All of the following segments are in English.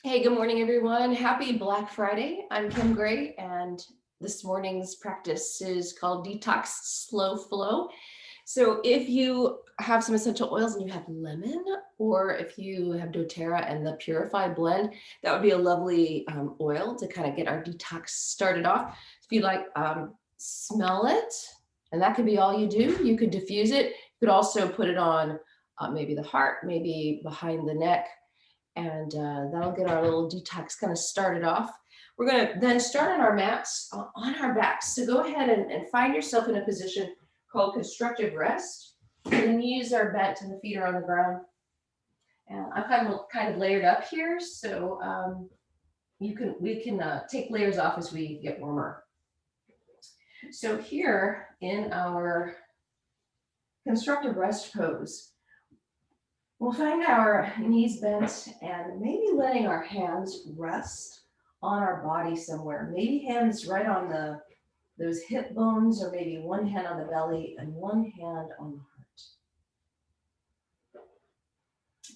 Hey, good morning, everyone. Happy Black Friday. I'm Kim Gray, and this morning's practice is called Detox Slow Flow. So, if you have some essential oils and you have lemon, or if you have doTERRA and the Purify blend, that would be a lovely oil to kind of get our detox started off. If you like, smell it, and that could be all you do. You could diffuse it. You could also put it on maybe the heart, maybe behind the neck, and that'll get our little detox kind of started off. We're going to then start on our mats on our backs. So go ahead and find yourself in a position called constructive rest. The knees are bent and the feet are on the ground. And I'm kind of layered up here, so we can take layers off as we get warmer. So here in our constructive rest pose, we'll find our knees bent and maybe letting our hands rest on our body somewhere. Maybe hands right on those hip bones, or maybe one hand on the belly and one hand on the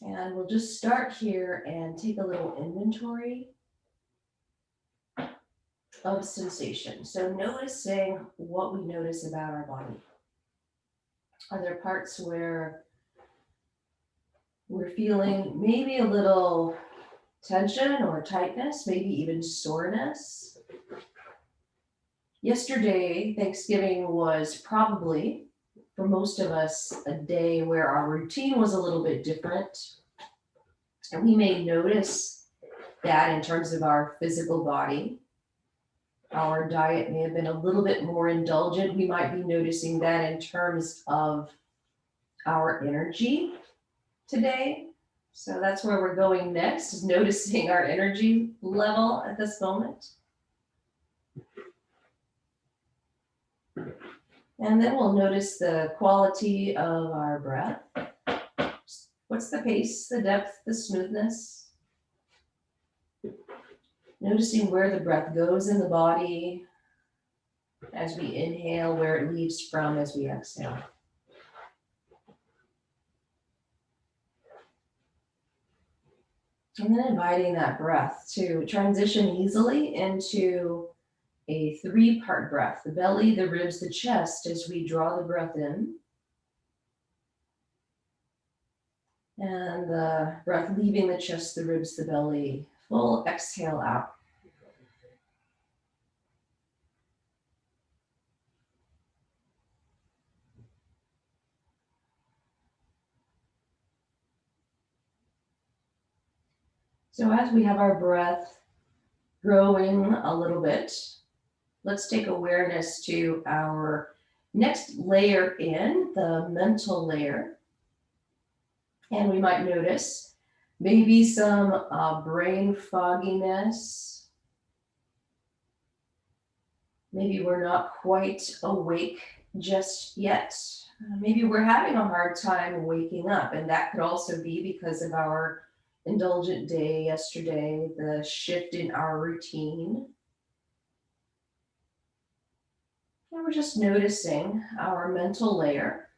heart. And we'll just start here and take a little inventory of sensation. So noticing what we notice about our body. Are there parts where we're feeling maybe a little tension or tightness, maybe even soreness? Yesterday, Thanksgiving was probably, for most of us, a day where our routine was a little bit different. And we may notice that in terms of our physical body. Our diet may have been a little bit more indulgent. We might be noticing that in terms of our energy today. So that's where we're going next, is noticing our energy level at this moment. And then we'll notice the quality of our breath. What's the pace, the depth, the smoothness? Noticing where the breath goes in the body as we inhale, where it leaves from as we exhale. And then inviting that breath to transition easily into a 3-part breath: the belly, the ribs, the chest, as we draw the breath in. And the breath leaving the chest, the ribs, the belly. Full exhale out. So as we have our breath growing a little bit, let's take awareness to our next layer in, the mental layer. And we might notice maybe some brain fogginess. Maybe we're not quite awake just yet. Maybe we're having a hard time waking up, and that could also be because of our indulgent day yesterday, the shift in our routine. And we're just noticing our mental layer,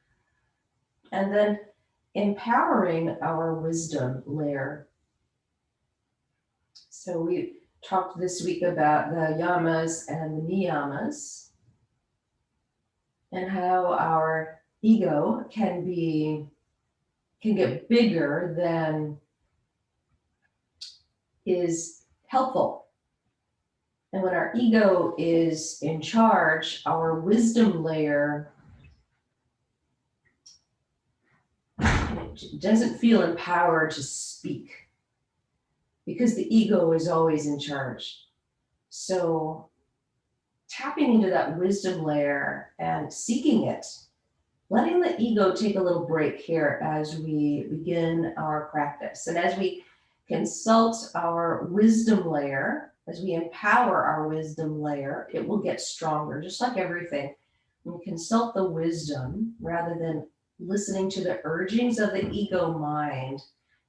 and then empowering our wisdom layer. So we talked this week about the yamas and the niyamas, and how our ego can get bigger than is helpful. And when our ego is in charge, our wisdom layer doesn't feel empowered to speak, because the ego is always in charge. So tapping into that wisdom layer and seeking it, letting the ego take a little break here as we begin our practice. And as we consult our wisdom layer, as we empower our wisdom layer, it will get stronger, just like everything. When we consult the wisdom rather than listening to the urgings of the ego mind,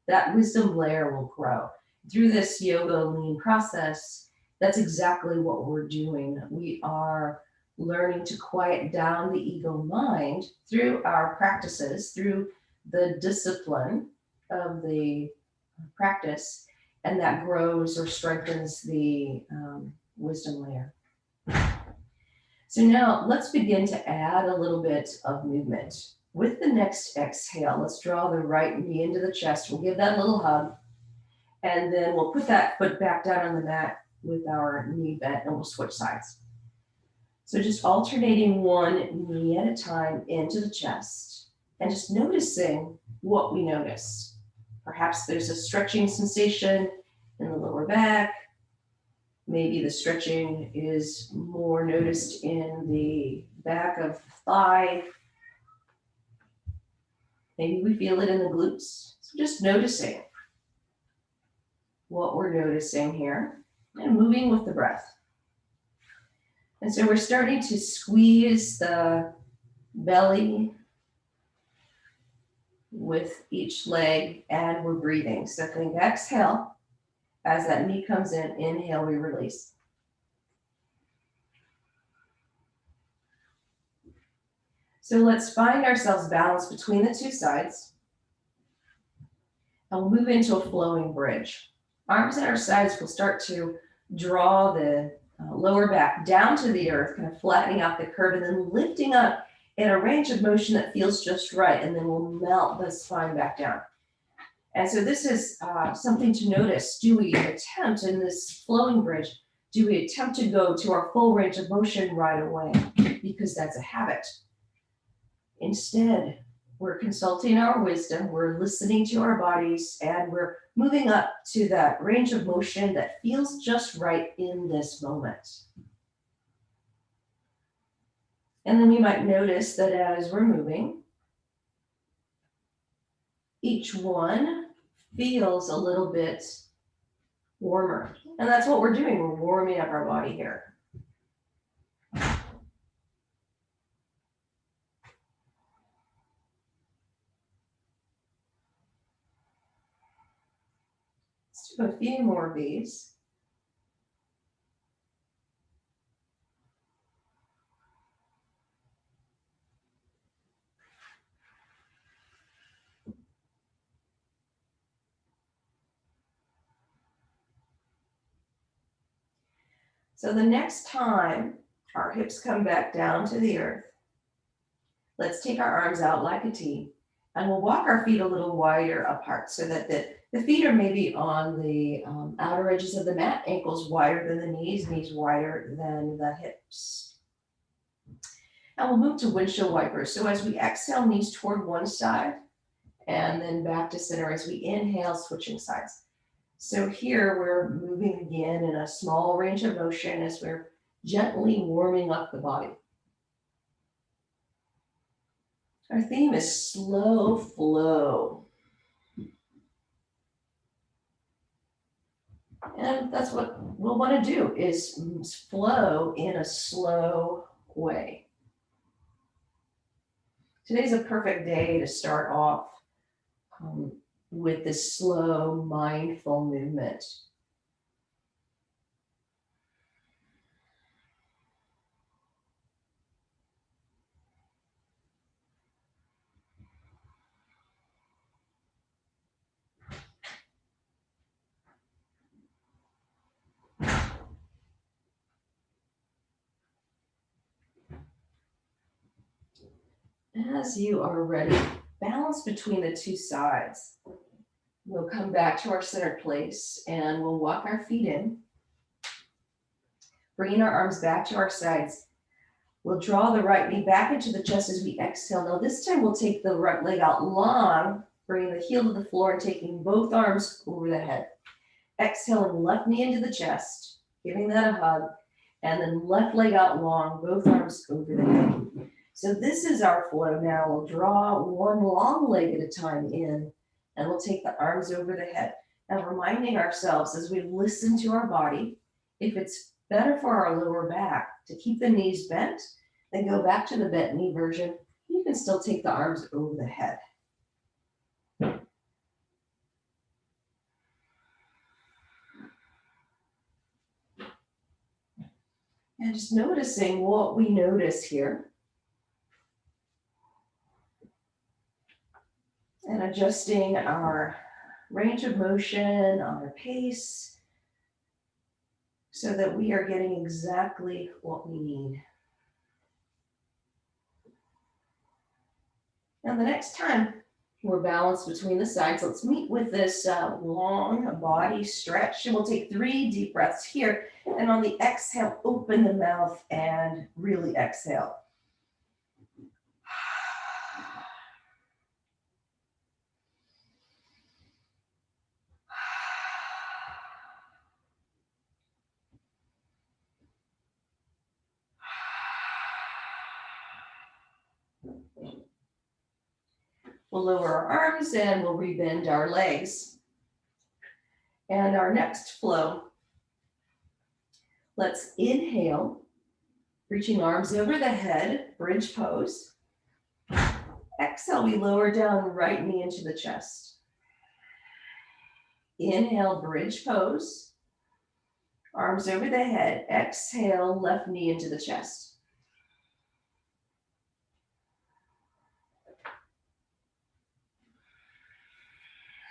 that wisdom layer will grow. Through this yoga lean process, that's exactly what we're doing. We are learning to quiet down the ego mind through our practices, through the discipline of the practice. and that grows or strengthens the wisdom layer. So now let's begin to add a little bit of movement. With the next exhale, let's draw the right knee into the chest. We'll give that a little hug, and then we'll put that foot back down on the mat with our knee bent, and we'll switch sides. So just alternating one knee at a time into the chest, and just noticing what we notice. Perhaps there's a stretching sensation in the lower back. Maybe the stretching is more noticed in the back of the thigh. Maybe we feel it in the glutes. So just noticing what we're noticing here and moving with the breath. And so we're starting to squeeze the belly with each leg, and we're breathing. So think exhale. As that knee comes in, inhale, we release. So let's find ourselves balanced between the two sides. And we'll move into a flowing bridge. Arms at our sides will start to draw the lower back down to the earth, kind of flattening out the curve, and then lifting up in a range of motion that feels just right, and then we'll melt the spine back down. And so this is something to notice. Do we attempt in this flowing bridge, do we attempt to go to our full range of motion right away? Because that's a habit. Instead, we're consulting our wisdom, we're listening to our bodies, and we're moving up to that range of motion that feels just right in this moment. And then we might notice that as we're moving, each one feels a little bit warmer. And that's what we're doing. We're warming up our body here. Let's do a few more of these. So the next time our hips come back down to the earth, let's take our arms out like a T, and we'll walk our feet a little wider apart so that the feet are maybe on the outer edges of the mat, ankles wider than the knees, knees wider than the hips. And we'll move to windshield wipers. So as we exhale, knees toward one side, and then back to center as we inhale, switching sides. So here we're moving again in a small range of motion as we're gently warming up the body. Our theme is slow flow. And that's what we'll want to do, is flow in a slow way. Today's a perfect day to start off with this slow, mindful movement. As you are ready, balance between the two sides. We'll come back to our center place and we'll walk our feet in, bringing our arms back to our sides. We'll draw the right knee back into the chest as we exhale. Now this time we'll take the right leg out long, bringing the heel to the floor and taking both arms over the head. Exhaling, left knee into the chest, giving that a hug, and then left leg out long, both arms over the head. So this is our flow now. We'll draw one long leg at a time in, and we'll take the arms over the head. Now reminding ourselves as we listen to our body, if it's better for our lower back to keep the knees bent, then go back to the bent knee version. You can still take the arms over the head. And just noticing what we notice here. And adjusting our range of motion, on our pace, so that we are getting exactly what we need. Now, the next time we're balanced between the sides, let's meet with this long body stretch. And we'll take 3 deep breaths here. And on the exhale, open the mouth and really exhale. We'll lower our arms and we'll rebend our legs. And our next flow, let's inhale, reaching arms over the head, bridge pose. Exhale, we lower down right knee into the chest. Inhale, bridge pose. Arms over the head. Exhale, left knee into the chest.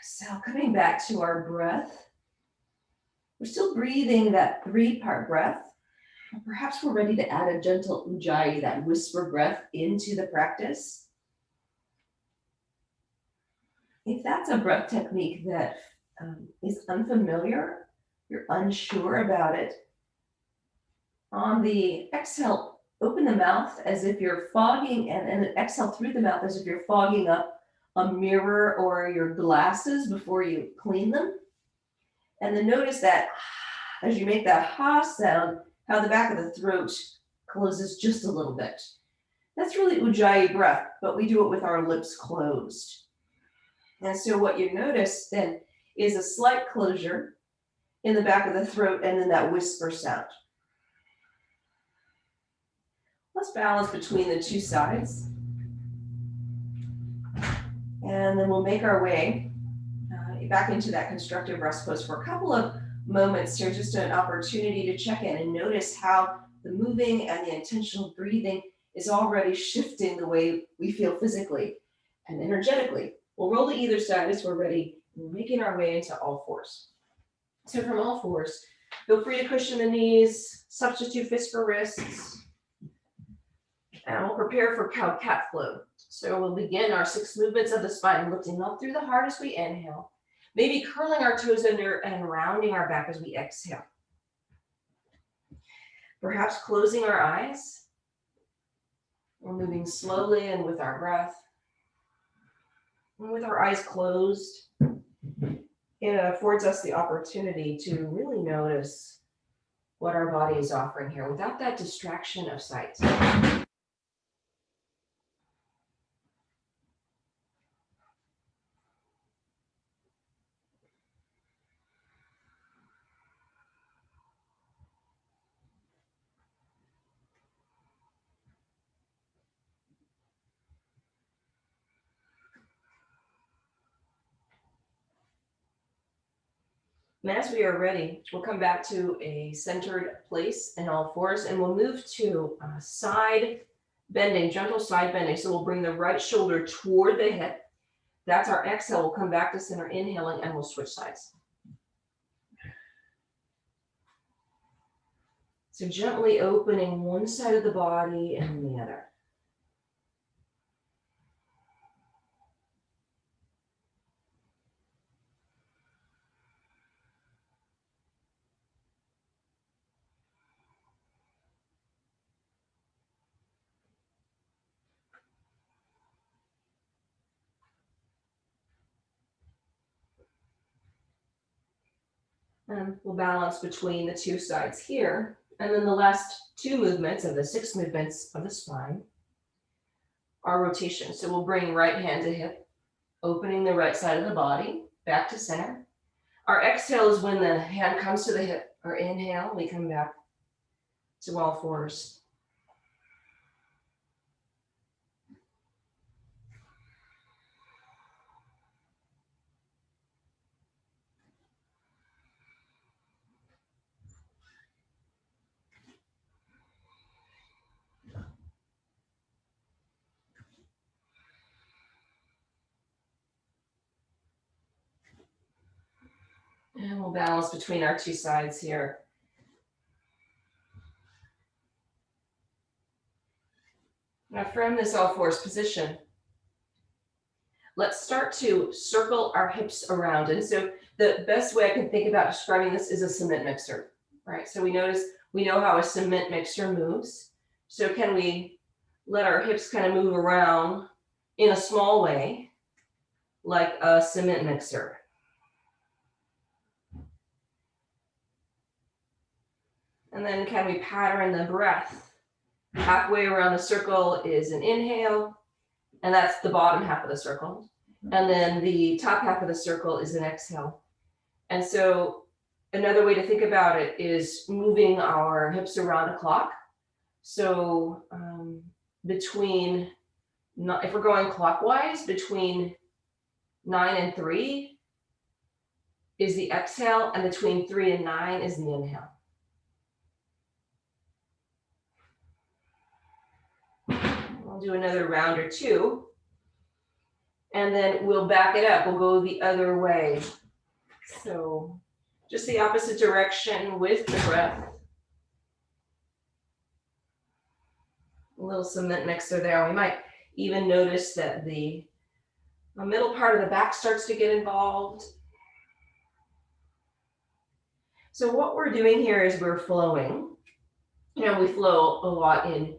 So coming back to our breath. We're still breathing that 3-part breath. Perhaps we're ready to add a gentle ujjayi, that whisper breath, into the practice. If that's a breath technique that is unfamiliar, you're unsure about it, on the exhale, open the mouth as if you're fogging, and exhale through the mouth as if you're fogging up a mirror or your glasses before you clean them. And then notice that as you make that ha sound, how the back of the throat closes just a little bit. That's really ujjayi breath, but we do it with our lips closed. And so what you notice then is a slight closure in the back of the throat and then that whisper sound. Let's balance between the 2 sides. And then we'll make our way back into that constructive rest pose for a couple of moments here, just an opportunity to check in and notice how the moving and the intentional breathing is already shifting the way we feel physically and energetically. We'll roll to either side as we're ready. We're making our way into all fours. So from all fours, feel free to cushion the knees, substitute fists for wrists, and we'll prepare for cow cat flow. So we'll begin our 6 movements of the spine, lifting up through the heart as we inhale, maybe curling our toes under and rounding our back as we exhale. Perhaps closing our eyes. We're moving slowly and with our breath. And with our eyes closed, it affords us the opportunity to really notice what our body is offering here without that distraction of sight. And as we are ready, we'll come back to a centered place in all fours, and we'll move to side bending, gentle side bending. So we'll bring the right shoulder toward the hip. That's our exhale. We'll come back to center, inhaling, and we'll switch sides. So gently opening one side of the body and the other. And we'll balance between the 2 sides here. And then the last 2 movements of the 6 movements of the spine are rotation. So we'll bring right hand to hip, opening the right side of the body, back to center. Our exhale is when the hand comes to the hip. Our inhale, we come back to all fours. And we'll balance between our two sides here. Now from this all fours position, let's start to circle our hips around. And so the best way I can think about describing this is a cement mixer, right? So we know how a cement mixer moves. So can we let our hips kind of move around in a small way, like a cement mixer? And then can we pattern the breath? Halfway around the circle is an inhale, and that's the bottom half of the circle. And then the top half of the circle is an exhale. And so another way to think about it is moving our hips around a clock. So between, if we're going clockwise, between 9 and 3 is the exhale, and between 3 and 9 is the inhale. I'll do another round or two, and then we'll back it up. We'll go the other way. So just the opposite direction with the breath. A little cement mixer there. We might even notice that the middle part of the back starts to get involved. So what we're doing here is we're flowing. You know, we flow a lot in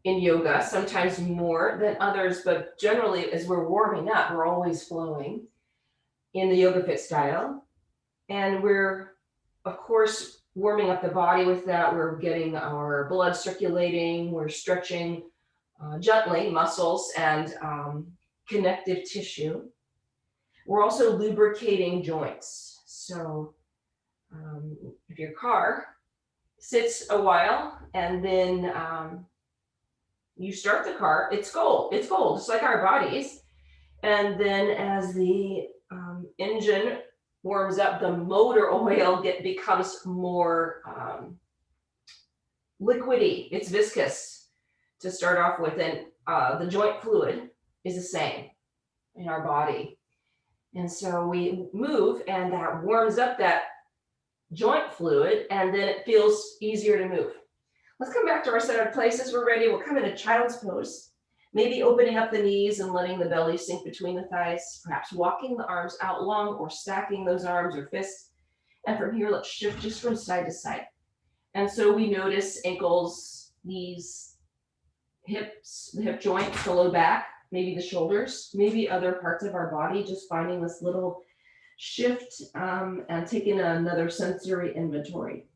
yoga, sometimes more than others, but generally as we're warming up, we're always flowing in the yoga fit style. And we're, of course, warming up the body with that. We're getting our blood circulating, we're stretching gently muscles and connective tissue. We're also lubricating joints. So if your car sits a while and then you start the car, it's cold, just like our bodies. And then as the engine warms up, the motor oil becomes more liquidy. It's viscous to start off with, and the joint fluid is the same in our body. And so we move, and that warms up that joint fluid, and then it feels easier to move. Let's come back to our centered places. We're ready. We'll come into child's pose. Maybe opening up the knees and letting the belly sink between the thighs, perhaps walking the arms out long or stacking those arms or fists. And from here, let's shift just from side to side. And so we notice ankles, knees, hips, the hip joints, the low back, maybe the shoulders, maybe other parts of our body, just finding this little shift and taking another sensory inventory.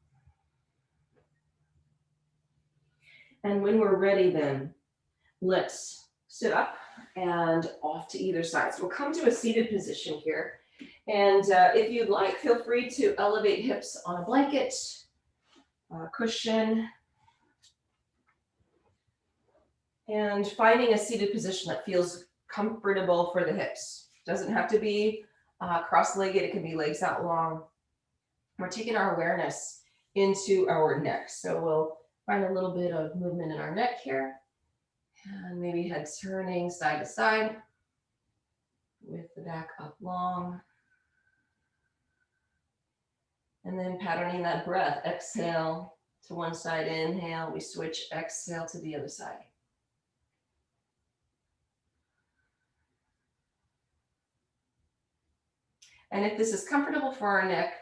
And when we're ready, then let's sit up and off to either side. So we'll come to a seated position here. And if you'd like, feel free to elevate hips on a blanket, cushion, and finding a seated position that feels comfortable for the hips. Doesn't have to be cross-legged, it can be legs out long. We're taking our awareness into our neck. So we'll find a little bit of movement in our neck here. And maybe head turning side to side with the back up long. And then patterning that breath. Exhale to one side, inhale, we switch, exhale to the other side. And if this is comfortable for our neck,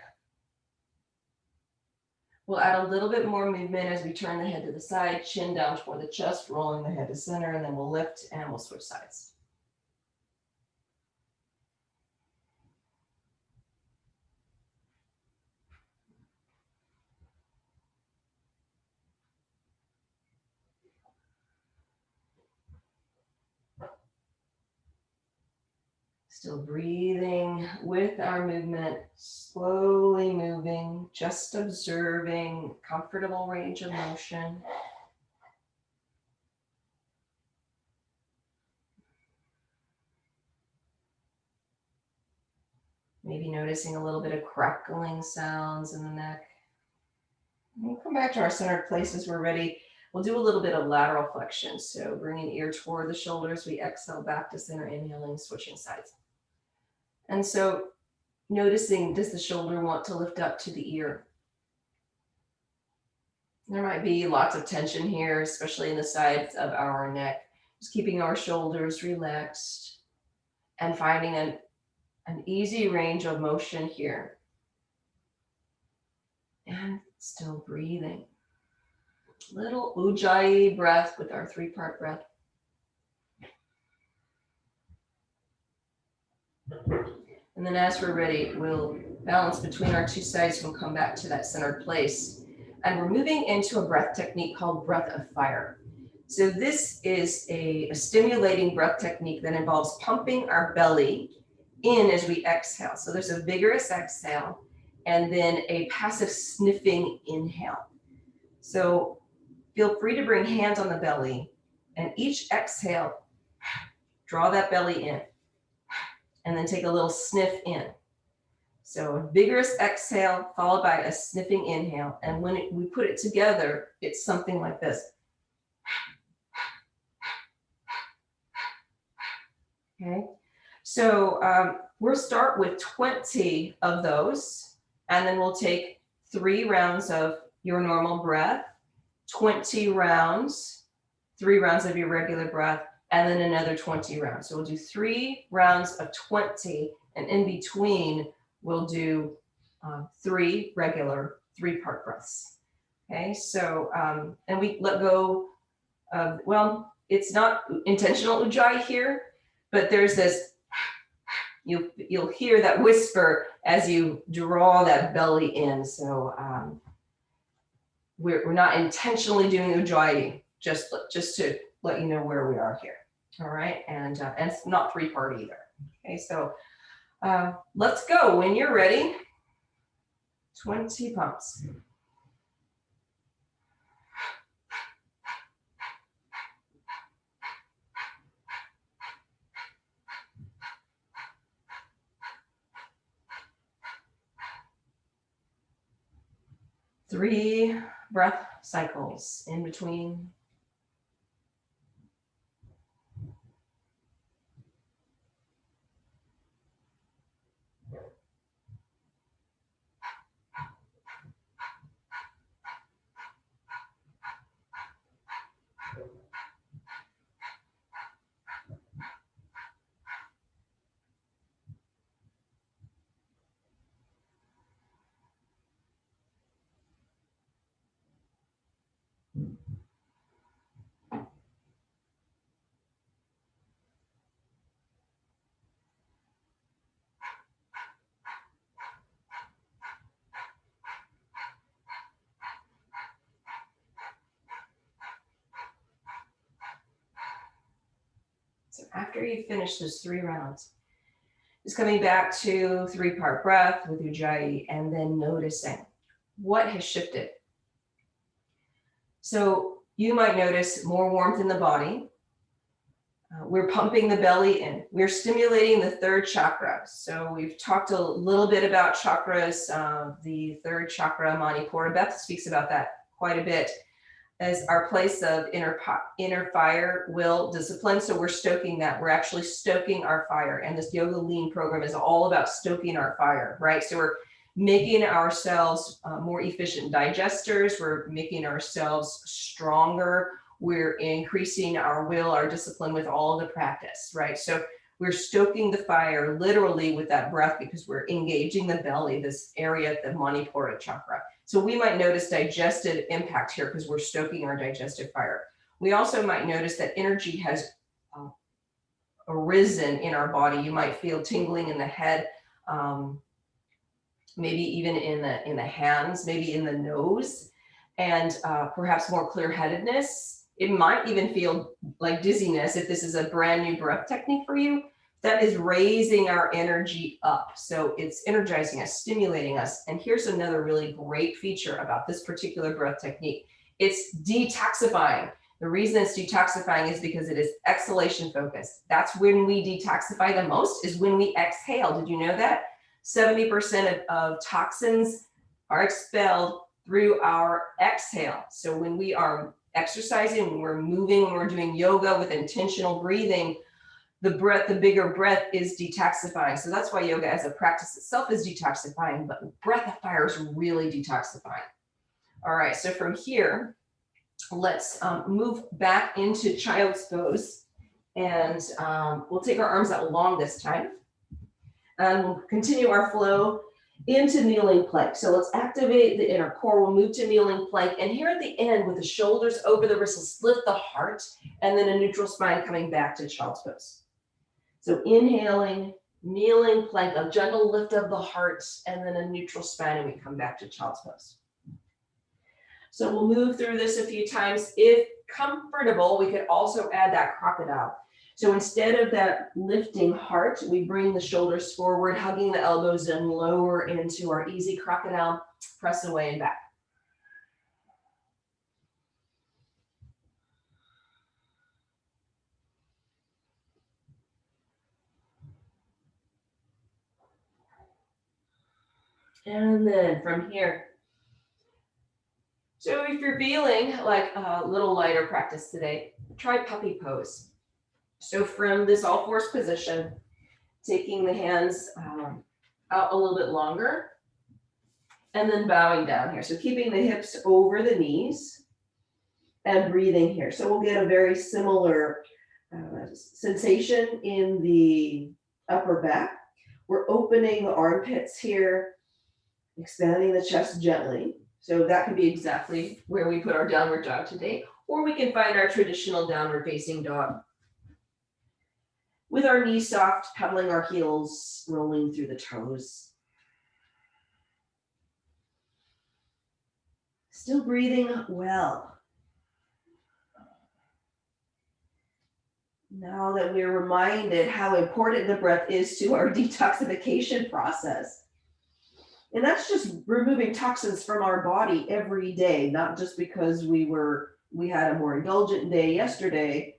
we'll add a little bit more movement as we turn the head to the side, chin down toward the chest, rolling the head to center, and then we'll lift and we'll switch sides. Still breathing with our movement, slowly moving, just observing, comfortable range of motion. Maybe noticing a little bit of crackling sounds in the neck. We'll come back to our centered places. We're ready. We'll do a little bit of lateral flexion. So bringing ear toward the shoulders, we exhale back to center, inhaling, switching sides. And so Noticing, does the shoulder want to lift up to the ear? There might be lots of tension here, especially in the sides of our neck. Just keeping our shoulders relaxed and finding an easy range of motion here. And still breathing. Little ujjayi breath with our 3-part breath. And then as we're ready, we'll balance between our two sides and we'll come back to that centered place. And we're moving into a breath technique called breath of fire. So this is a stimulating breath technique that involves pumping our belly in as we exhale. So there's a vigorous exhale and then a passive sniffing inhale. So feel free to bring hands on the belly, and each exhale, draw that belly in, and then take a little sniff in. So a vigorous exhale followed by a sniffing inhale. And when we put it together, it's something like this. Okay, so we'll start with 20 of those, and then we'll take 3 rounds of your normal breath, 20 rounds, 3 rounds of your regular breath, and then another 20 rounds. So we'll do 3 rounds of 20, and in between, we'll do 3 regular 3-part breaths. Okay, so, and we let go of, well, it's not intentional ujjayi here, but there's this, you'll hear that whisper as you draw that belly in. So we're not intentionally doing ujjayi, just to let you know where we are here. All right, and it's not 3-part either. Okay, so let's go. When you're ready, 20 pumps. Three breath cycles in between. So after you finish those 3 rounds, just coming back to 3-part breath with ujjayi and then noticing what has shifted. So you might notice more warmth in the body. We're pumping the belly in. We're stimulating the 3rd chakra. So we've talked a little bit about chakras. The 3rd chakra, Manipura, Beth speaks about that quite a bit, as our place of inner fire, will, discipline. So we're stoking that. We're actually stoking our fire. And this Yoga Lean program is all about stoking our fire, right? So we're making ourselves more efficient digesters. We're making ourselves stronger. We're increasing our will, our discipline with all of the practice, right? So we're stoking the fire literally with that breath because we're engaging the belly, this area of the Manipura chakra. So we might notice digestive impact here because we're stoking our digestive fire. We also might notice that energy has arisen in our body. You might feel tingling in the head, maybe even in the hands, maybe in the nose, and perhaps more clear-headedness. It might even feel like dizziness if this is a brand new breath technique for you. That is raising our energy up. So it's energizing us, stimulating us. And here's another really great feature about this particular breath technique. It's detoxifying. The reason it's detoxifying is because it is exhalation focused. That's when we detoxify the most, is when we exhale. Did you know that? 70% of toxins are expelled through our exhale. So when we are exercising, when we're moving, when we're doing yoga with intentional breathing, the breath, the bigger breath is detoxifying. So that's why yoga as a practice itself is detoxifying, but breath of fire is really detoxifying. All right, so from here, let's move back into child's pose. And we'll take our arms out long this time. And we'll continue our flow into kneeling plank. So let's activate the inner core. We'll move to kneeling plank. And here at the end, with the shoulders over the wrists, lift the heart, and then a neutral spine coming back to child's pose. So inhaling, kneeling plank, a gentle lift of the heart, and then a neutral spine, and we come back to child's pose. So we'll move through this a few times. If comfortable, we could also add that crocodile. So instead of that lifting heart, we bring the shoulders forward, hugging the elbows and lower into our easy crocodile, press away and back. And then from here, so if you're feeling like a little lighter practice today, try puppy pose. So from this all fours position, taking the hands out a little bit longer, and then bowing down here. So keeping the hips over the knees and breathing here. So we'll get a very similar sensation in the upper back. We're opening the armpits here, expanding the chest gently. So that could be exactly where we put our downward dog today, or we can find our traditional downward facing dog. With our knees soft, pedaling our heels, rolling through the toes. Still breathing well. Now that we're reminded how important the breath is to our detoxification process. And that's just removing toxins from our body every day, not just because we had a more indulgent day yesterday.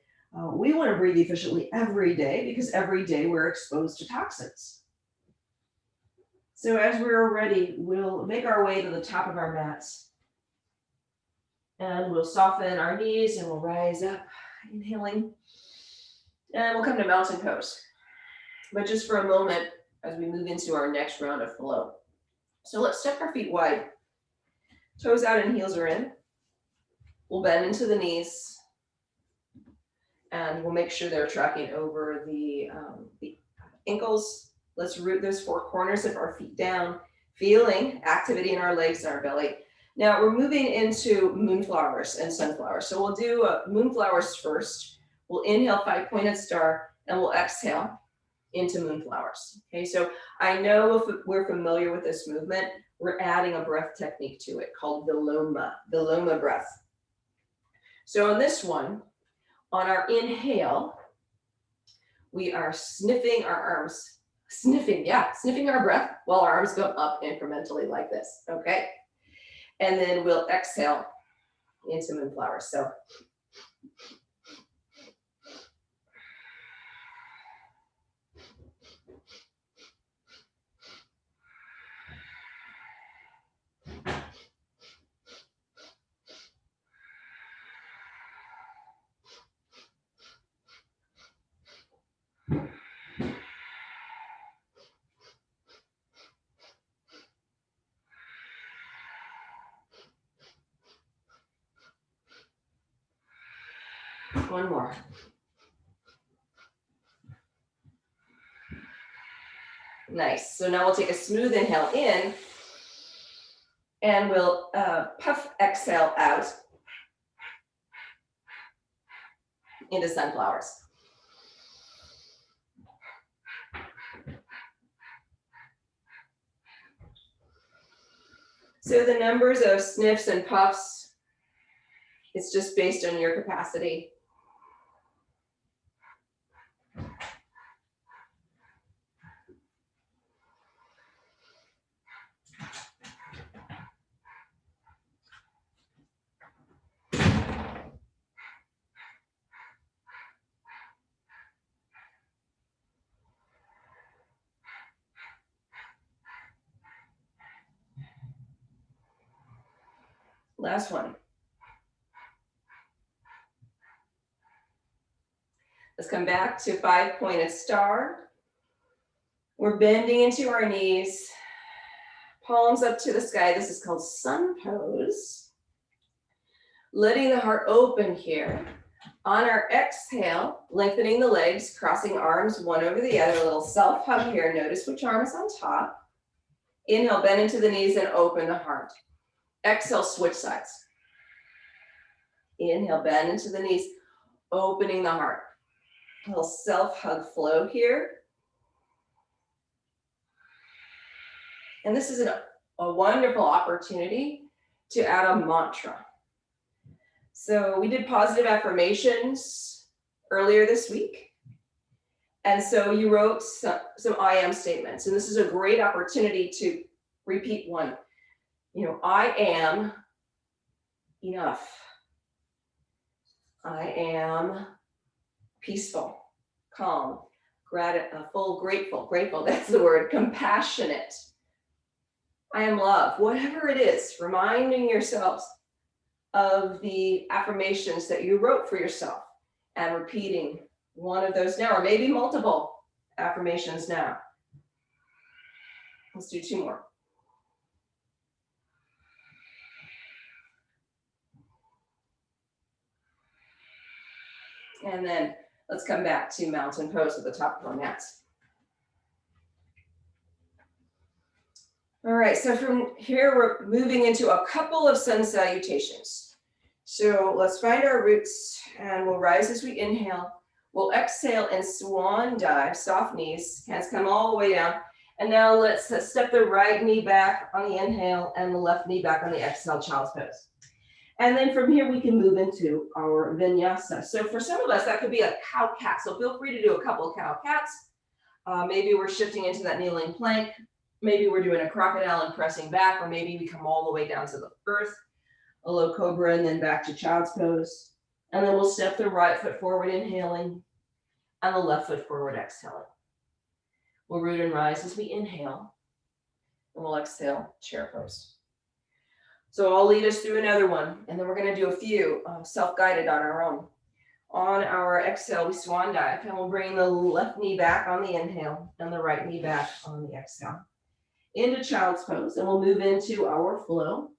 We want to breathe efficiently every day because every day we're exposed to toxins. So as we're ready, we'll make our way to the top of our mats. And we'll soften our knees and we'll rise up, inhaling. And we'll come to mountain pose. But just for a moment, as we move into our next round of flow. So let's step our feet wide. Toes out and heels are in. We'll bend into the knees. And we'll make sure they're tracking over the ankles. Let's root those four corners of our feet down, feeling activity in our legs and our belly. Now we're moving into moonflowers and sunflowers. So we'll do moonflowers first. We'll inhale 5-pointed star and we'll exhale into moonflowers. Okay, so I know if we're familiar with this movement, we're adding a breath technique to it called Viloma breath. So on this one, on our inhale, we are sniffing our arms, sniffing our breath while our arms go up incrementally like this, okay? And then we'll exhale into moonflowers. So one more. Nice. So now we'll take a smooth inhale in and we'll puff exhale out into sunflowers. So the numbers of sniffs and puffs, it's just based on your capacity. Last one. Let's come back to 5-pointed star. We're bending into our knees, palms up to the sky. This is called sun pose. Letting the heart open here. On our exhale, lengthening the legs, crossing arms one over the other, a little self-hug here. Notice which arm is on top. Inhale, bend into the knees and open the heart. Exhale, switch sides. Inhale, bend into the knees, opening the heart. A little self-hug flow here. And this is a wonderful opportunity to add a mantra. So we did positive affirmations earlier this week. And so you wrote some I am statements. And this is a great opportunity to repeat one. You know, I am enough. I am peaceful, calm, full, grateful, that's the word, compassionate. I am love, whatever it is, reminding yourselves of the affirmations that you wrote for yourself and repeating one of those now, or maybe multiple affirmations now. Let's do 2 more. And then let's come back to mountain pose at the top of our mats. All right, so from here, we're moving into a couple of sun salutations. So let's find our roots and we'll rise as we inhale. We'll exhale and swan dive, soft knees, hands come all the way down. And now let's step the right knee back on the inhale and the left knee back on the exhale, child's pose. And then from here, we can move into our vinyasa. So for some of us, that could be a cow cat. So feel free to do a couple of cow cats. Maybe we're shifting into that kneeling plank. Maybe we're doing a crocodile and pressing back, or maybe we come all the way down to the earth, a low cobra, and then back to child's pose. And then we'll step the right foot forward, inhaling, and the left foot forward, exhaling. We'll root and rise as we inhale, and we'll exhale, chair pose. So I'll lead us through another one, and then we're going to do a few self-guided on our own. On our exhale, we swan dive, and we'll bring the left knee back on the inhale and the right knee back on the exhale. Into child's pose, and we'll move into our flow.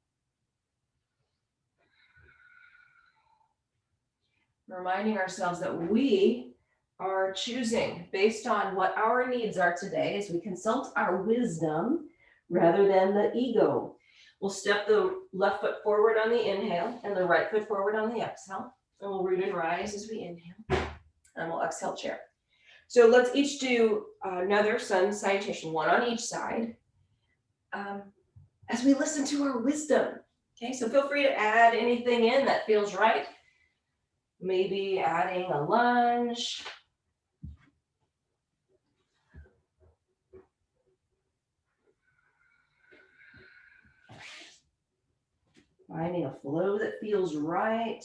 Reminding ourselves that we are choosing based on what our needs are today as we consult our wisdom rather than the ego. We'll step the left foot forward on the inhale and the right foot forward on the exhale. And we'll root and rise as we inhale. And we'll exhale, chair. So let's each do another sun salutation, one on each side, as we listen to our wisdom. Okay, so feel free to add anything in that feels right. Maybe adding a lunge. Finding a flow that feels right.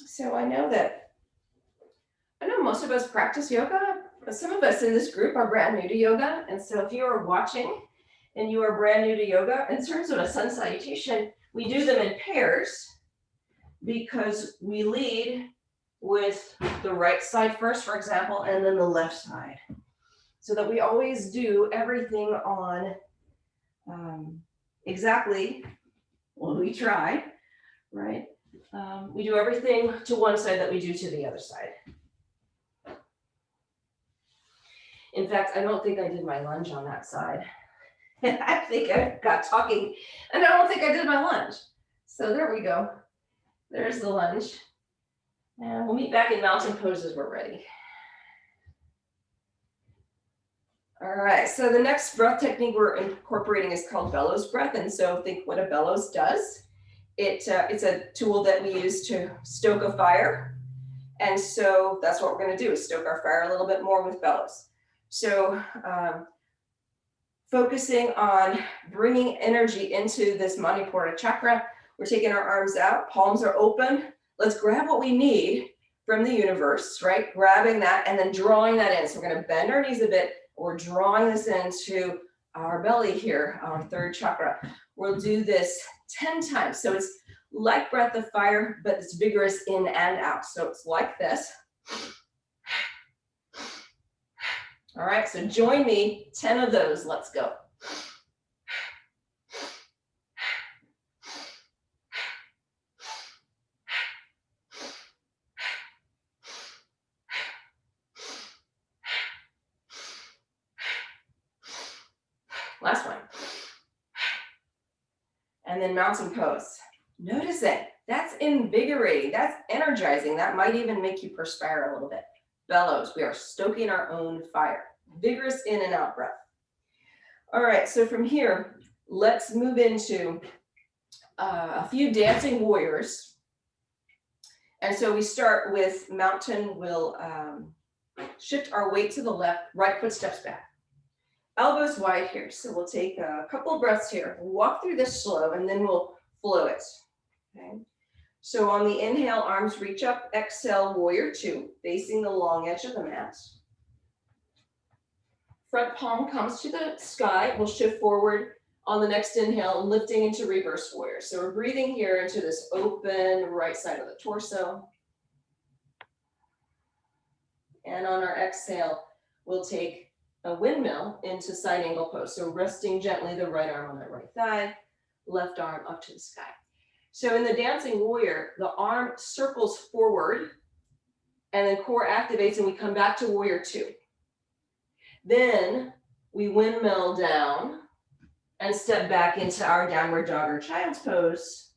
So I know most of us practice yoga, but some of us in this group are brand new to yoga. And so if you are watching and you are brand new to yoga, in terms of a sun salutation, we do them in pairs because we lead with the right side first, for example, and then the left side. So that we always do everything on exactly what we try, right? We do everything to one side that we do to the other side. In fact, I don't think I did my lunge on that side. I think I got talking and I don't think I did my lunge. So there we go. There's the lunge. And we'll meet back in mountain pose as we're ready. All right, so the next breath technique we're incorporating is called bellows breath. And so think what a bellows does. It's a tool that we use to stoke a fire. And so that's what we're going to do, is stoke our fire a little bit more with bellows. So focusing on bringing energy into this Manipura chakra. We're taking our arms out, palms are open. Let's grab what we need from the universe, right? Grabbing that and then drawing that in. So we're going to bend our knees a bit. We're drawing this into our belly here, our third chakra. We'll do this 10 times. So it's like breath of fire, but it's vigorous in and out. So it's like this. All right, so join me, 10 of those. Let's go. Last one. And then mountain pose. Notice it. That's invigorating. That's energizing. That might even make you perspire a little bit. Bellows. We are stoking our own fire. Vigorous in and out breath. All right, so from here, let's move into a few dancing warriors. And so we start with mountain. We'll shift our weight to the left, right foot steps back. Elbows wide here. So we'll take a couple of breaths here. We'll walk through this slow and then we'll flow it. Okay. So on the inhale, arms reach up. Exhale, warrior two, facing the long edge of the mat. Front palm comes to the sky. We'll shift forward on the next inhale, lifting into reverse warrior. So we're breathing here into this open right side of the torso. And on our exhale, we'll take a windmill into side angle pose. So resting gently the right arm on that right thigh, left arm up to the sky. So in the dancing warrior, the arm circles forward and then core activates and we come back to warrior two. Then we windmill down and step back into our downward dog or child's pose.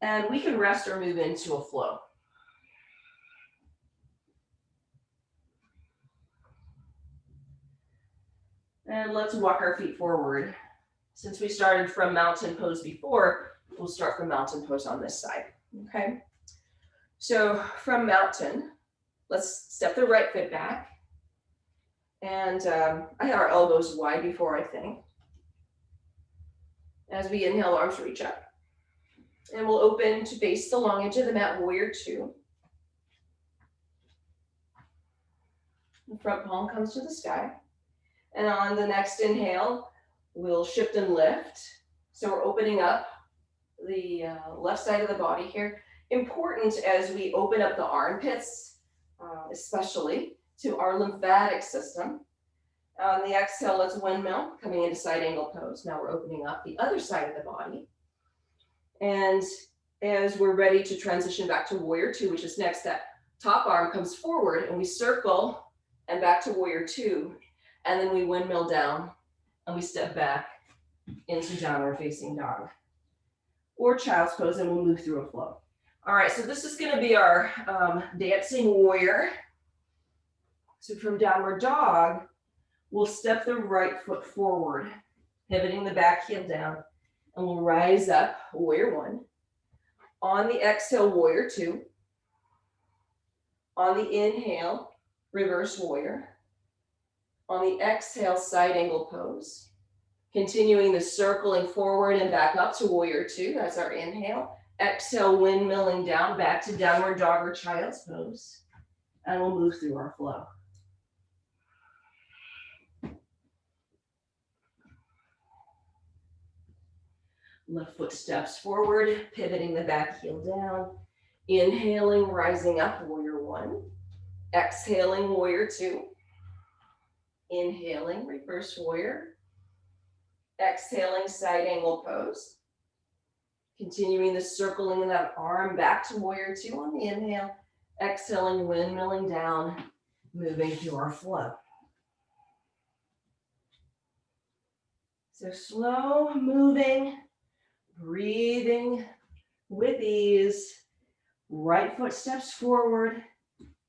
And we can rest or move into a flow. And let's walk our feet forward. Since we started from mountain pose before, we'll start from mountain pose on this side, okay? So from mountain, let's step the right foot back. And I have our elbows wide before I think. As we inhale, arms reach up. And we'll open to face the long edge of the mat, warrior two. The front palm comes to the sky. And on the next inhale, we'll shift and lift. So we're opening up the left side of the body here. Important as we open up the armpits, especially to our lymphatic system. On the exhale, let's windmill, coming into side angle pose. Now we're opening up the other side of the body. And as we're ready to transition back to warrior two, which is next, that top arm comes forward and we circle and back to warrior two. And then we windmill down and we step back into downward facing dog or child's pose, and we'll move through a flow. All right, so this is going to be our dancing warrior. So from downward dog, we'll step the right foot forward, pivoting the back heel down, and we'll rise up, warrior one. On the exhale, warrior two. On the inhale, reverse warrior. On the exhale, side angle pose. Continuing the circling forward and back up to warrior two. That's our inhale. Exhale, windmilling down, back to downward dog or child's pose. And we'll move through our flow. Left foot steps forward, pivoting the back heel down. Inhaling, rising up, warrior one. Exhaling, warrior two. Inhaling, reverse warrior. Exhaling, side angle pose. Continuing the circling of that arm back to warrior two on the inhale. Exhaling, windmilling down, moving through our flow. So slow moving, breathing with ease. Right foot steps forward,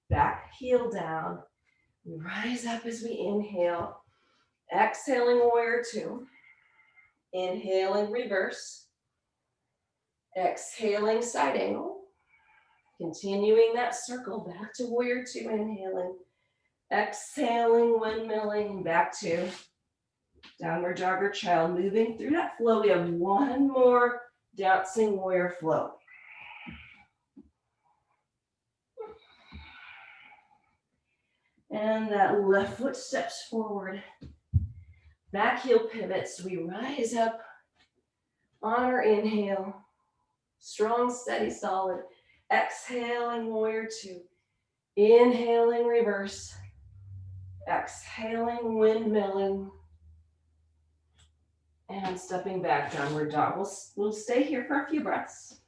back heel down. We rise up as we inhale. Exhaling, warrior two. Inhaling, reverse. Exhaling, side angle. Continuing that circle back to warrior two, inhaling. Exhaling, windmilling, back to downward dog or child. Moving through that flow, we have one more dancing warrior flow. And that left foot steps forward. Back heel pivots. We rise up on our inhale. Strong, steady, solid. Exhaling, warrior two. Inhaling, reverse. Exhaling, windmilling. And stepping back, downward dog. We'll stay here for a few breaths.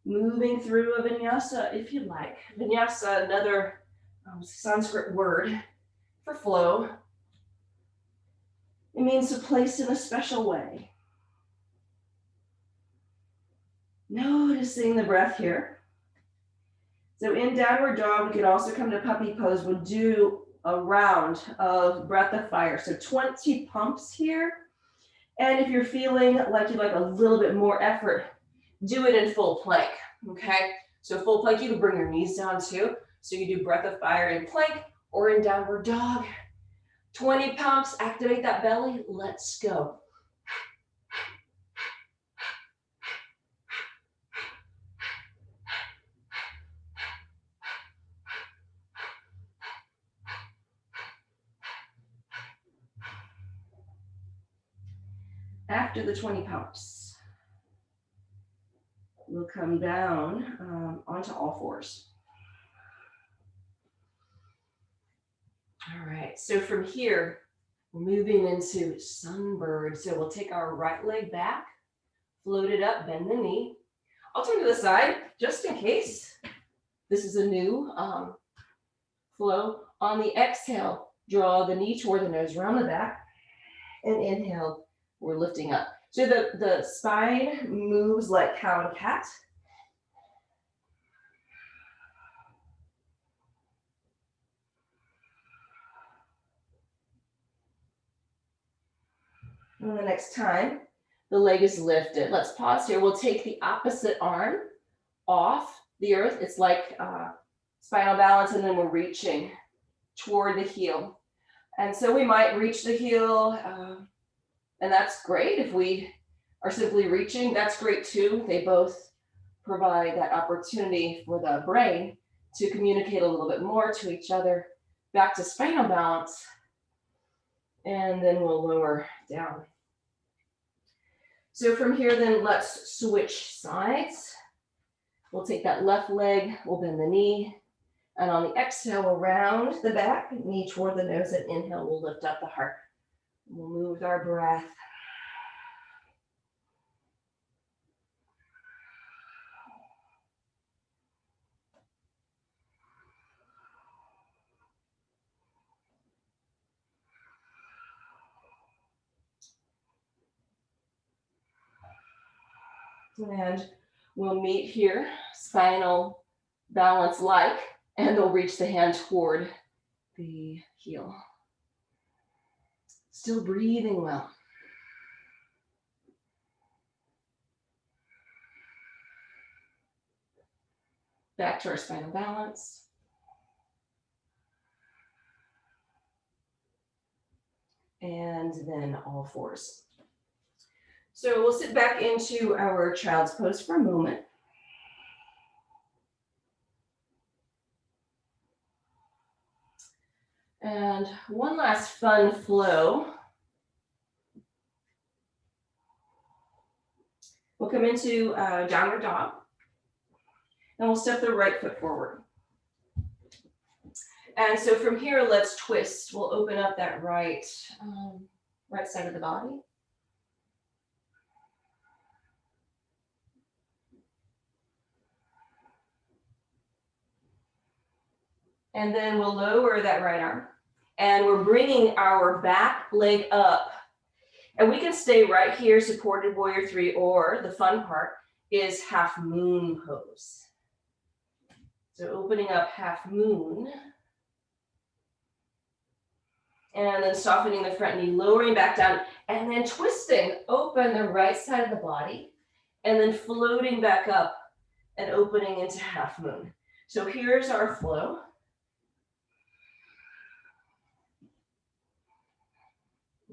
Moving through a vinyasa if you'd like. Vinyasa, another Sanskrit word for flow. It means to place in a special way. Noticing the breath here. So in downward dog, we could also come to puppy pose. We'll do a round of breath of fire. So 20 pumps here. And if you're feeling like you'd like a little bit more effort, do it in full plank, okay? So full plank, you can bring your knees down too. So you do breath of fire in plank or in downward dog. 20 pumps, activate that belly, let's go. After the 20 pumps, we'll come down onto all fours. All right, so from here, we're moving into sunbird. So we'll take our right leg back, float it up, bend the knee. I'll turn to the side just in case. This is a new flow. On the exhale, draw the knee toward the nose, round the back, and inhale, we're lifting up. So the spine moves like cow and cat. And the next time, the leg is lifted. Let's pause here. We'll take the opposite arm off the earth. It's like spinal balance, and then we're reaching toward the heel. And so we might reach the heel, and that's great. If we are simply reaching, that's great too. They both provide that opportunity for the brain to communicate a little bit more to each other. Back to spinal balance, and then we'll lower down. So from here, then let's switch sides. We'll take that left leg, we'll bend the knee, and on the exhale, we'll round the back, knee toward the nose, and inhale, we'll lift up the heart. We'll move with our breath. And we'll meet here, spinal balance like, and they'll reach the hand toward the heel. Still breathing well. Back to our spinal balance. And then all fours. So we'll sit back into our child's pose for a moment. And one last fun flow. We'll come into downward dog. And we'll step the right foot forward. And so from here, let's twist. We'll open up that right side of the body. And then we'll lower that right arm. And we're bringing our back leg up. And we can stay right here, supported warrior three, or the fun part is half moon pose. So opening up half moon. And then softening the front knee, lowering back down, and then twisting, open the right side of the body, and then floating back up and opening into half moon. So here's our flow.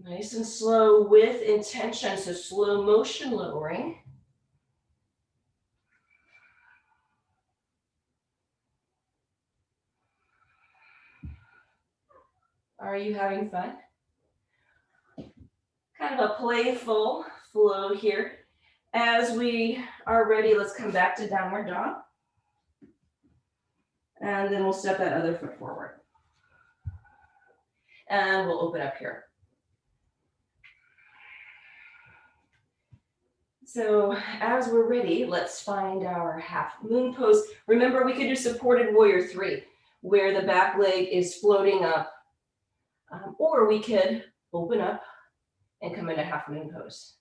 Nice and slow with intention, so slow motion lowering. Are you having fun? Kind of a playful flow here. As we are ready, let's come back to downward dog. And then we'll step that other foot forward. And we'll open up here. So as we're ready, let's find our half moon pose. Remember, we could do supported warrior 3, where the back leg is floating up, or we could open up and come into half moon pose.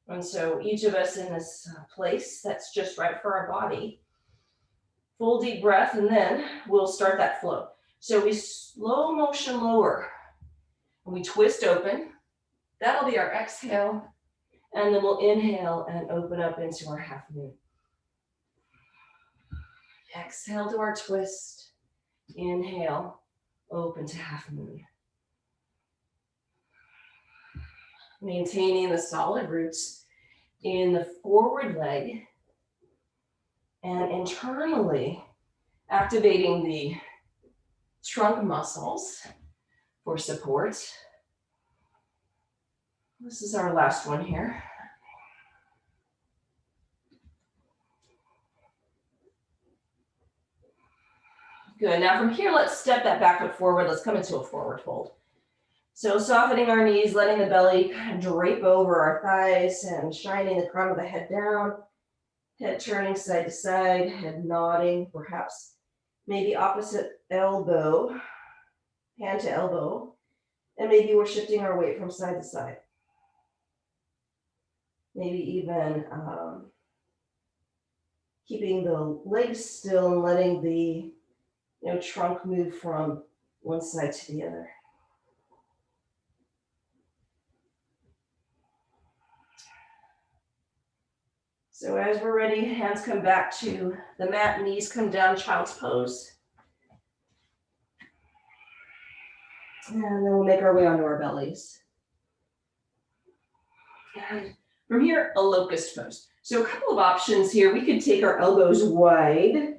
And so each of us in this place that's just right for our body. Full deep breath, and then we'll start that flow. So we slow motion lower, and we twist open. That'll be our exhale, and then we'll inhale and open up into our half moon. Exhale to our twist. Inhale, open to half moon. Maintaining the solid roots in the forward leg, and internally activating the trunk muscles for support. This is our last one here. Good. Now from here, let's step that back foot forward. Let's come into a forward fold. So softening our knees, letting the belly kind of drape over our thighs and shining the crown of the head down. Head turning side to side, head nodding, perhaps maybe opposite elbow, hand to elbow. And maybe we're shifting our weight from side to side. Maybe even keeping the legs still and letting the trunk move from one side to the other. So as we're ready, hands come back to the mat, knees come down, child's pose. And then we'll make our way onto our bellies. And from here, a locust pose. So a couple of options here. We could take our elbows wide,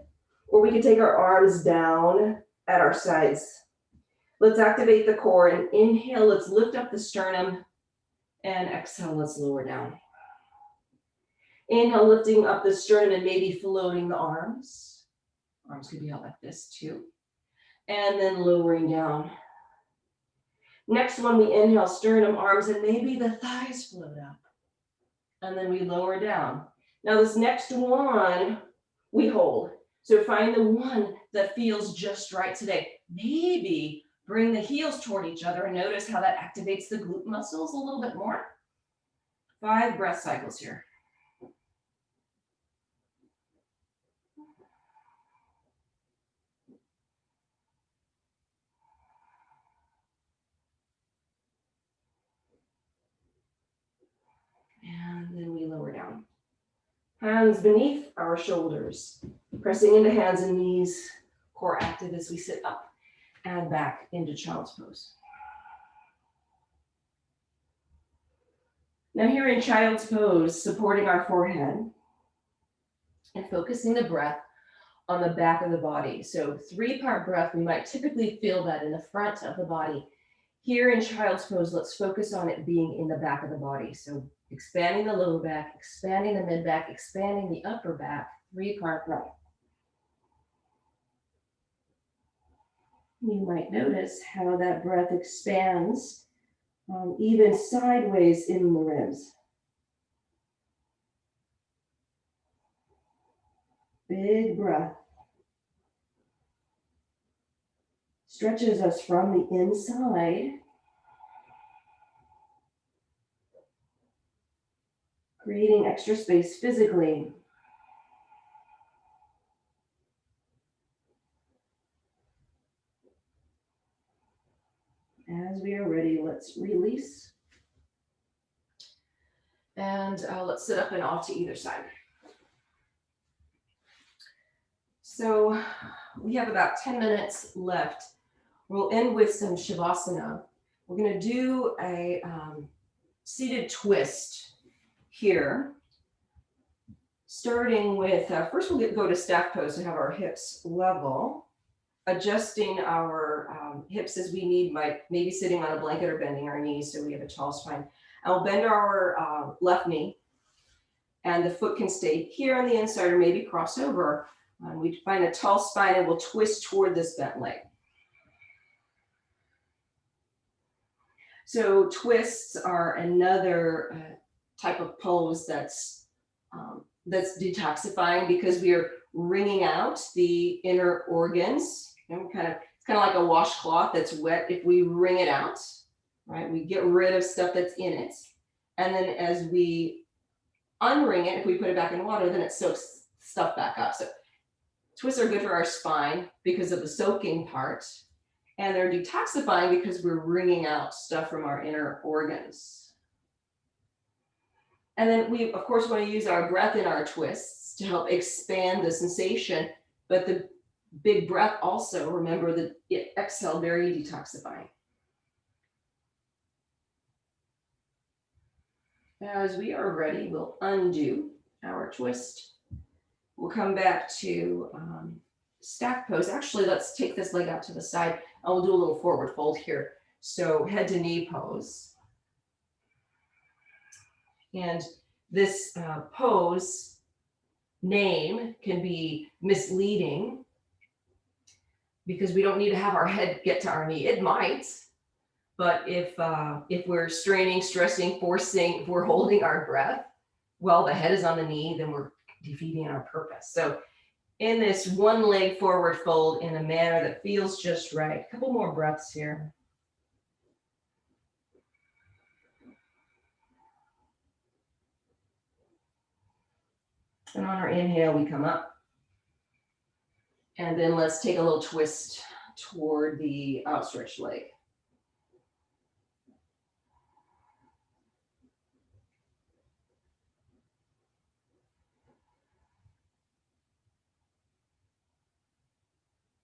or we could take our arms down at our sides. Let's activate the core and inhale, let's lift up the sternum, and exhale, let's lower down. Inhale, lifting up the sternum and maybe floating the arms. Arms could be out like this too. And then lowering down. Next one, we inhale, sternum, arms, and maybe the thighs float up. And then we lower down. Now this next one, we hold. So find the one that feels just right today. Maybe bring the heels toward each other and notice how that activates the glute muscles a little bit more. 5 breath cycles here. And then we lower down. Hands beneath our shoulders, pressing into hands and knees, core active as we sit up and back into child's pose. Now here in child's pose, supporting our forehead and focusing the breath on the back of the body. So 3-part breath, we might typically feel that in the front of the body. Here in child's pose, let's focus on it being in the back of the body. So expanding the lower back, expanding the mid back, expanding the upper back, 3-part breath. You might notice how that breath expands even sideways in the ribs. Big breath. Stretches us from the inside, creating extra space physically. As we are ready, let's release. And let's sit up and off to either side. So we have about 10 minutes left. We'll end with some Shavasana. We're going to do a seated twist here. Starting with, first we'll go to staff pose and have our hips level. adjusting our hips as we need, by maybe sitting on a blanket or bending our knees so we have a tall spine. And we'll bend our left knee, and the foot can stay here on the inside or maybe cross over. We find a tall spine and we'll twist toward this bent leg. So twists are another type of pose that's detoxifying, because we are wringing out the inner organs. And it's kind of like a washcloth that's wet. If we wring it out, right, we get rid of stuff that's in it. And then as we unwring it, if we put it back in water, then it soaks stuff back up. So twists are good for our spine because of the soaking part. And they're detoxifying because we're wringing out stuff from our inner organs. And then we, of course, want to use our breath in our twists to help expand the sensation. But the big breath also, remember that it exhale, very detoxifying. As we are ready, we'll undo our twist. We'll come back to stack pose. Actually, let's take this leg out to the side, and we'll do a little forward fold here. So head to knee pose. And this pose name can be misleading because we don't need to have our head get to our knee. It might, but if we're straining, stressing, forcing, if we're holding our breath while the head is on the knee, then we're defeating our purpose. So in this one leg forward fold in a manner that feels just right. A couple more breaths here. And on our inhale, we come up. And then let's take a little twist toward the outstretched leg.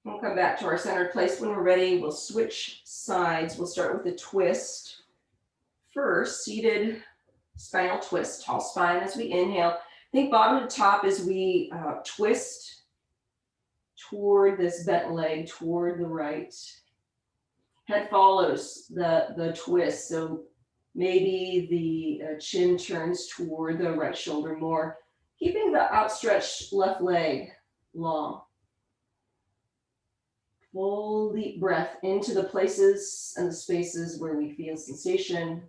We'll come back to our centered place. When we're ready, we'll switch sides. We'll start with a twist. First, seated spinal twist, tall spine as we inhale. Think bottom to top as we twist toward this bent leg, toward the right. Head follows the twist. So maybe the chin turns toward the right shoulder more, keeping the outstretched left leg long. Full deep breath into the places and the spaces where we feel sensation.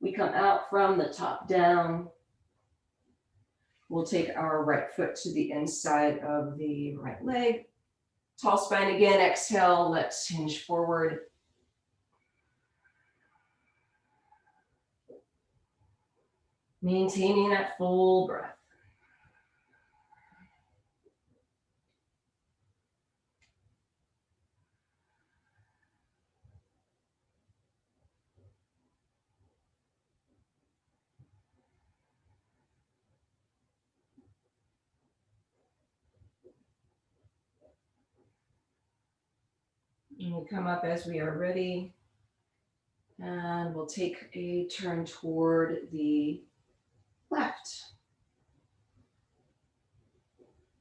We come out from the top down. We'll take our right foot to the inside of the right leg. Tall spine again, exhale, let's hinge forward. Maintaining that full breath. And we'll come up as we are ready. And we'll take a turn toward the left.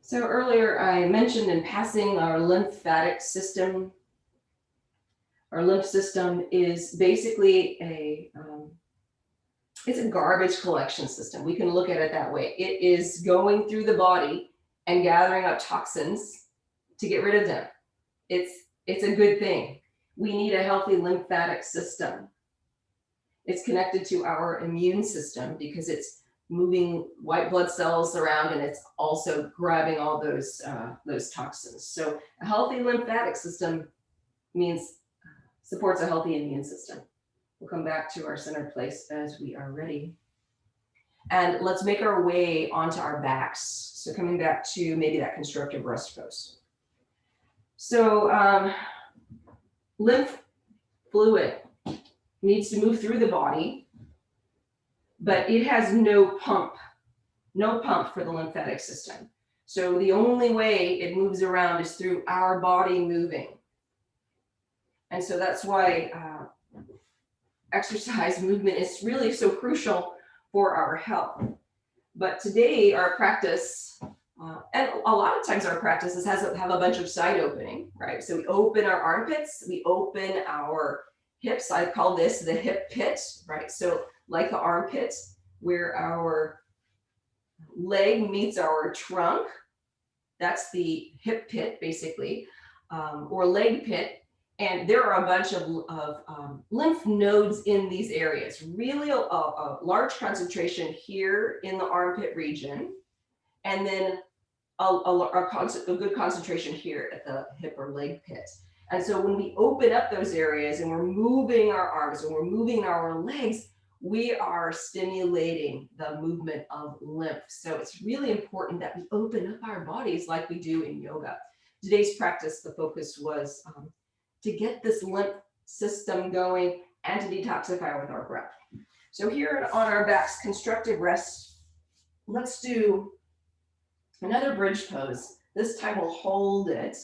So earlier I mentioned in passing our lymphatic system. Our lymph system is basically it's a garbage collection system. We can look at it that way. It is going through the body and gathering up toxins to get rid of them. It's a good thing. We need a healthy lymphatic system. It's connected to our immune system because it's moving white blood cells around, and it's also grabbing all those toxins. So a healthy lymphatic system means supports a healthy immune system. We'll come back to our centered place as we are ready. And let's make our way onto our backs. So coming back to maybe that constructive rest pose. So lymph fluid needs to move through the body, but it has no pump for the lymphatic system. So the only way it moves around is through our body moving. And so that's why exercise movement is really so crucial for our health. But today our practice, and a lot of times our practices have a bunch of side opening, right? So we open our armpits, we open our hips. I call this the hip pit, right? So like the armpit, where our leg meets our trunk, that's the hip pit basically, or leg pit. And there are a bunch of lymph nodes in these areas, really a large concentration here in the armpit region, and then a good concentration here at the hip or leg pit. And so when we open up those areas and we're moving our arms and we're moving our legs, we are stimulating the movement of lymph. So it's really important that we open up our bodies like we do in yoga. Today's practice, the focus was to get this lymph system going and to detoxify with our breath. So here on our backs, constructive rest, let's do another bridge pose. This time we'll hold it.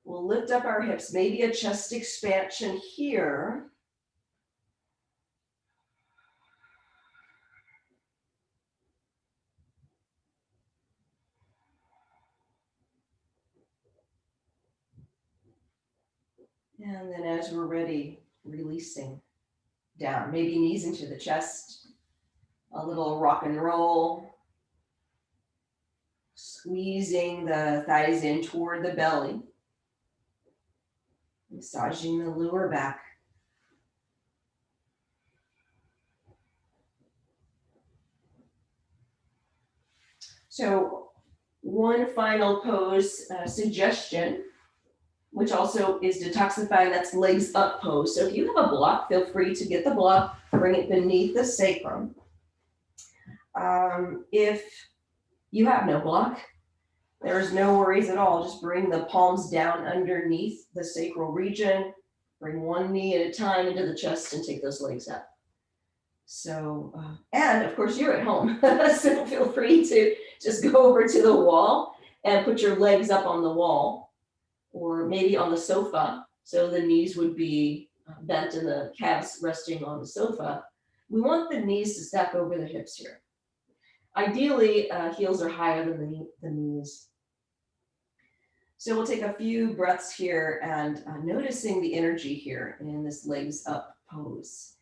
We'll lift up our hips, maybe a chest expansion here. And then as we're ready, releasing down, maybe knees into the chest, a little rock and roll, squeezing the thighs in toward the belly, massaging the lower back. So one final pose suggestion, which also is detoxifying, that's legs up pose. So if you have a block, feel free to get the block, bring it beneath the sacrum. If you have no block, there's no worries at all. Just bring the palms down underneath the sacral region, bring one knee at a time into the chest and take those legs up. So, and of course you're at home, so feel free to just go over to the wall and put your legs up on the wall, or maybe on the sofa. So the knees would be bent and the calves resting on the sofa. We want the knees to stack over the hips here. Ideally, heels are higher than the knees. So we'll take a few breaths here and noticing the energy here in this legs up pose.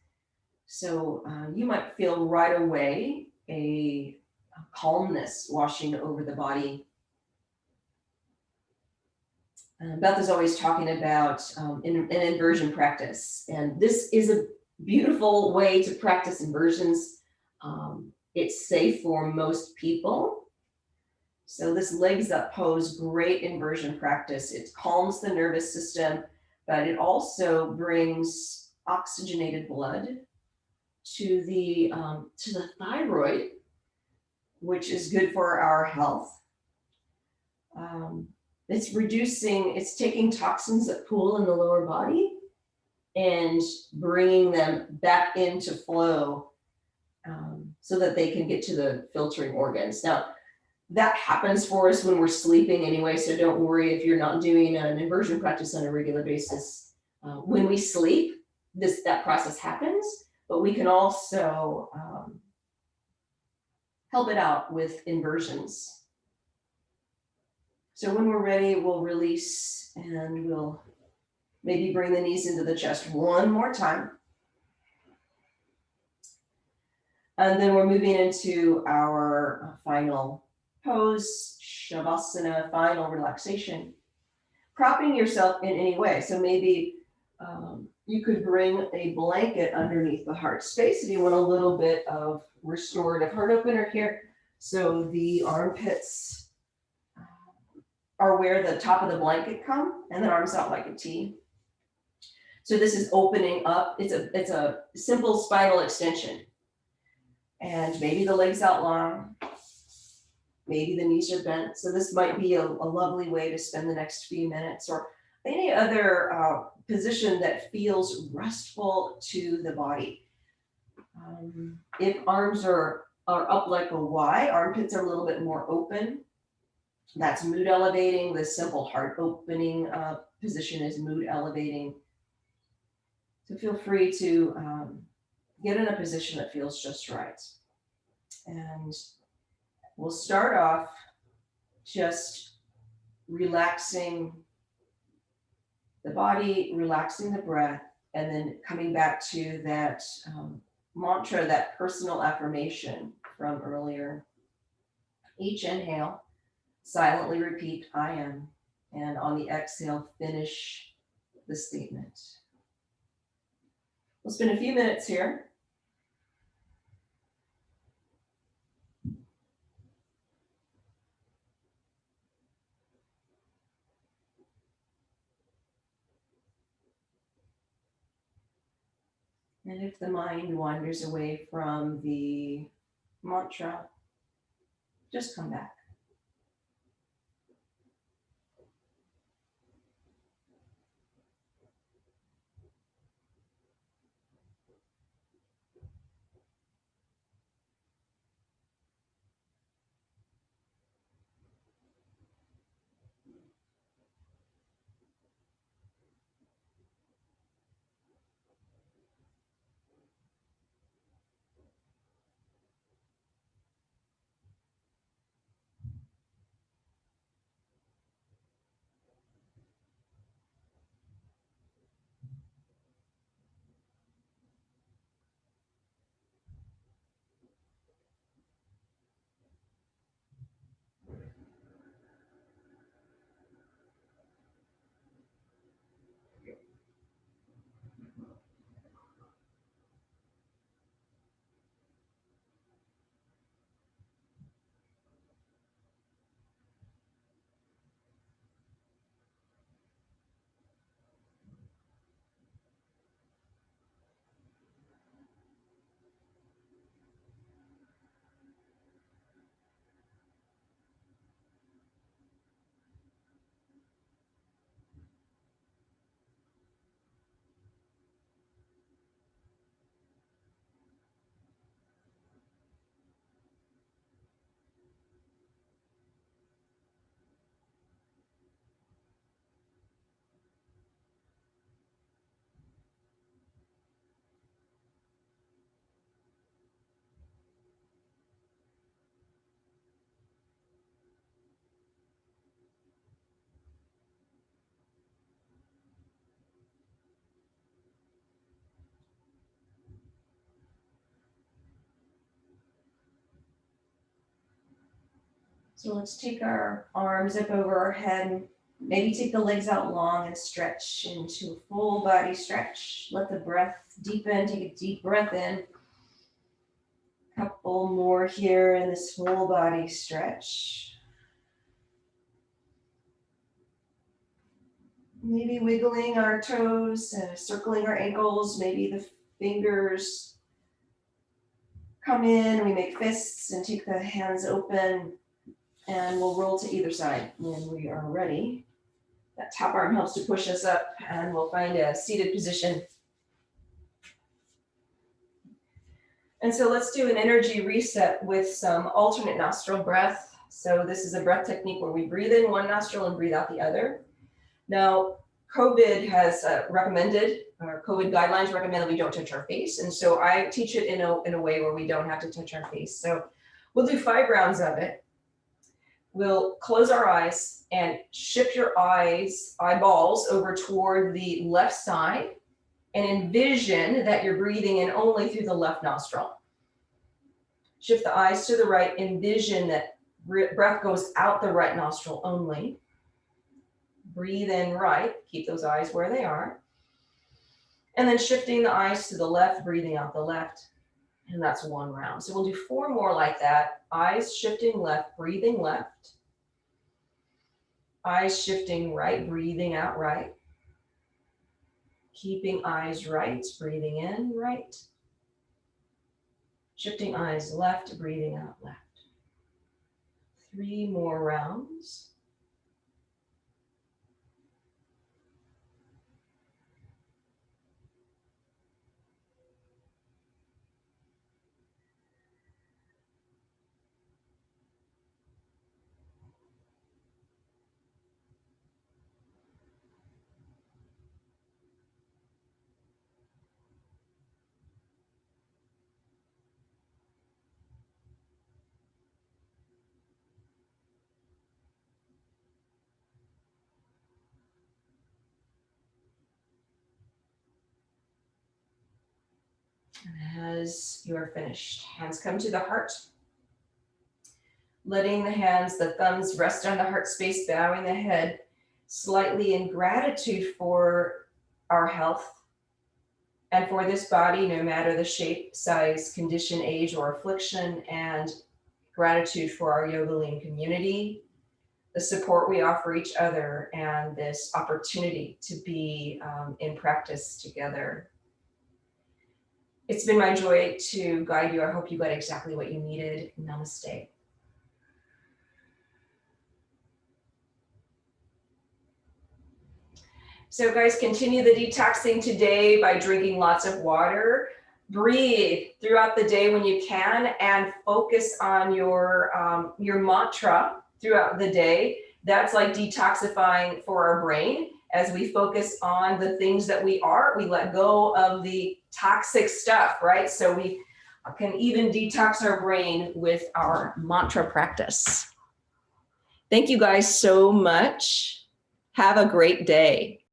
So you might feel right away a calmness washing over the body. Beth is always talking about an inversion practice, and this is a beautiful way to practice inversions. It's safe for most people. So this legs up pose, great inversion practice. It calms the nervous system, but it also brings oxygenated blood to the thyroid, which is good for our health. It's taking toxins that pool in the lower body and bringing them back into flow so that they can get to the filtering organs. Now, that happens for us when we're sleeping anyway, so don't worry if you're not doing an inversion practice on a regular basis. When we sleep, that process happens, but we can also help it out with inversions. So when we're ready, we'll release and we'll maybe bring the knees into the chest one more time. And then we're moving into our final pose, Shavasana, final relaxation. Propping yourself in any way. So maybe you could bring a blanket underneath the heart space if you want a little bit of restorative heart opener here. So the armpits are where the top of the blanket come, and then arms out like a T. So this is opening up. It's a simple spinal extension. And maybe the legs out long, maybe the knees are bent. So this might be a lovely way to spend the next few minutes, or any other position that feels restful to the body. If arms are up like a Y, armpits are a little bit more open. That's mood elevating. The simple heart opening position is mood elevating. So feel free to get in a position that feels just right. And We'll start off just relaxing the body, relaxing the breath, and then coming back to that mantra, that personal affirmation from earlier. Each inhale, silently repeat, I am. And on the exhale, finish the statement. We'll spend a few minutes here. And if the mind wanders away from the mantra, just come back. So let's take our arms up over our head. Maybe take the legs out long and stretch into a full body stretch. Let the breath deepen. Take a deep breath in. Couple more here in this full body stretch. Maybe wiggling our toes, circling our ankles. Maybe the fingers come in. We make fists and take the hands open. And we'll roll to either side when we are ready. That top arm helps to push us up, and we'll find a seated position. And so let's do an energy reset with some alternate nostril breath. So this is a breath technique where we breathe in one nostril and breathe out the other. Now, COVID has recommended, or COVID guidelines recommend that we don't touch our face. And so I teach it in a way where we don't have to touch our face. So we'll do 5 rounds of it. We'll close our eyes and shift your eyeballs over toward the left side and envision that you're breathing in only through the left nostril. Shift the eyes to the right, envision that breath goes out the right nostril only. Breathe in right, keep those eyes where they are. And then shifting the eyes to the left, breathing out the left. And that's 1 round. So we'll do 4 more like that. Eyes shifting left, breathing left. Eyes shifting right, breathing out right. Keeping eyes right, breathing in right. Shifting eyes left, breathing out left. 3 more rounds. And as you are finished, hands come to the heart. Letting the hands, the thumbs rest on the heart space, bowing the head slightly in gratitude for our health and for this body, no matter the shape, size, condition, age, or affliction, and gratitude for our Yogaline community, the support we offer each other, and this opportunity to be in practice together. It's been my joy to guide you. I hope you got exactly what you needed. Namaste. So guys, continue the detoxing today by drinking lots of water. Breathe throughout the day when you can, and focus on your mantra throughout the day. That's like detoxifying for our brain. As we focus on the things that we let go of the toxic stuff, right? So we can even detox our brain with our mantra practice. Thank you guys so much. Have a great day.